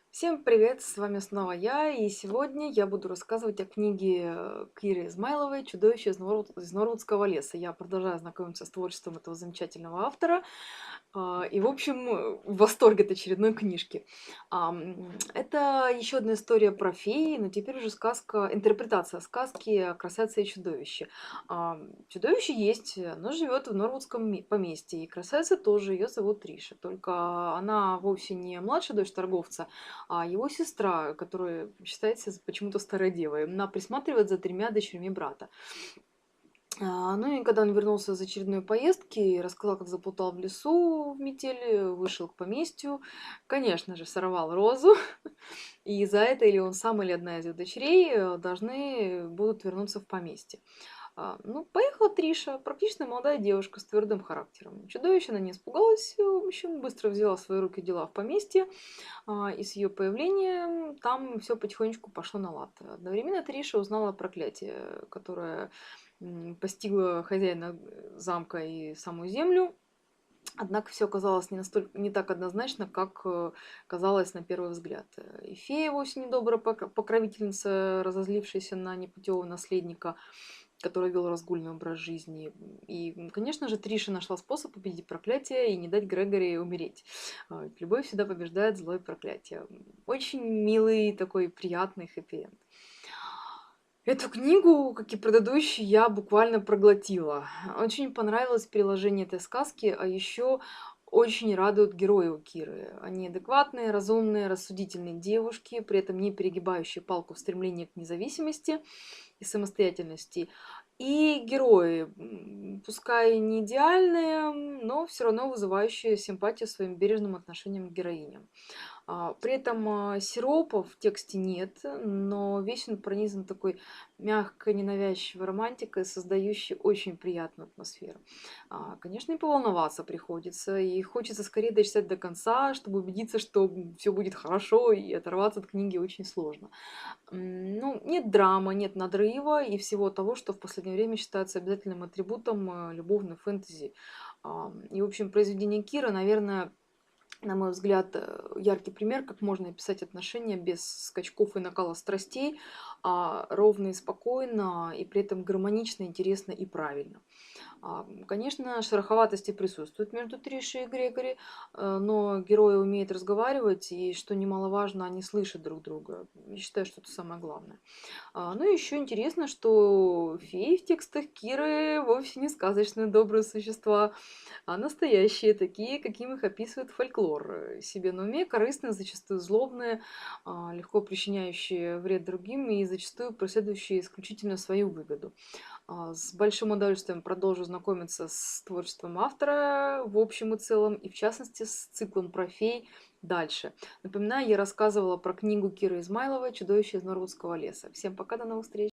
Всем привет, с вами снова я, и сегодня я буду рассказывать о книге Киры Измайловой «Чудовище из Норвудского леса». Я продолжаю знакомиться с творчеством этого замечательного автора, и, в общем, в восторге от очередной книжки. Это еще одна история про феи, но теперь уже сказка, интерпретация сказки «Красавица и чудовище». Чудовище есть, оно живет в Норвудском поместье, и красавица тоже, ее зовут Триша, только она вовсе не младшая дочь торговца, а его сестра, которая считается почему-то старой девой, она присматривает за тремя дочерьми брата. Ну и когда он вернулся из очередной поездки, рассказал, как заплутал в лесу в метели, вышел к поместью, конечно же, сорвал розу, и за это или он сам, или одна из его дочерей должны будут вернуться в поместье. Ну, поехала Триша, практичная молодая девушка с твердым характером. Чудовище она не испугалась, в общем, быстро взяла в свои руки дела в поместье, и с ее появлением там все потихонечку пошло на лад. Одновременно Триша узнала проклятие, которое постигло хозяина замка и саму землю. Однако все оказалось не так однозначно, как казалось на первый взгляд. И фея вовсе не добрая покровительница, разозлившаяся на непутевого наследника, который вел разгульный образ жизни. И, конечно же, Триша нашла способ победить проклятие и не дать Грегори умереть. Любовь всегда побеждает злое проклятие. Очень милый такой приятный хэппи-энд. Эту книгу, как и предыдущие, я буквально проглотила. Очень понравилось переложение этой сказки, а еще очень радуют герои у Киры. Они адекватные, разумные, рассудительные девушки, при этом не перегибающие палку в стремлении к независимости и самостоятельности. И герои, пускай не идеальные, но все равно вызывающие симпатию своим бережным отношением к героиням. При этом сиропа в тексте нет, но весь он пронизан такой мягкой, ненавязчивой романтикой, создающей очень приятную атмосферу. Конечно, и поволноваться приходится, и хочется скорее дочитать до конца, чтобы убедиться, что все будет хорошо, и оторваться от книги очень сложно. Ну, нет драмы, нет надрыва и всего того, что в последнее время считается обязательным атрибутом любовной фэнтези. И, в общем, произведение Кира, наверное, на мой взгляд, яркий пример, как можно описать отношения без скачков и накала страстей, ровно и спокойно, и при этом гармонично, интересно и правильно. Конечно, шероховатости присутствуют между Тришей и Грегори, но герои умеют разговаривать, и, что немаловажно, они слышат друг друга. Я считаю, что это самое главное. Ну и еще интересно, что феи в текстах Киры вовсе не сказочные добрые существа, а настоящие, такие, каким их описывает фольклор. Себе на уме, корыстные, зачастую злобные, легко причиняющие вред другим и зачастую преследующие исключительно свою выгоду. С большим удовольствием продолжу знакомиться с творчеством автора в общем и целом, и в частности с циклом про фей дальше. Напоминаю, я рассказывала про книгу Киры Измайловой «Чудовище из Норвудского леса». Всем пока, до новых встреч!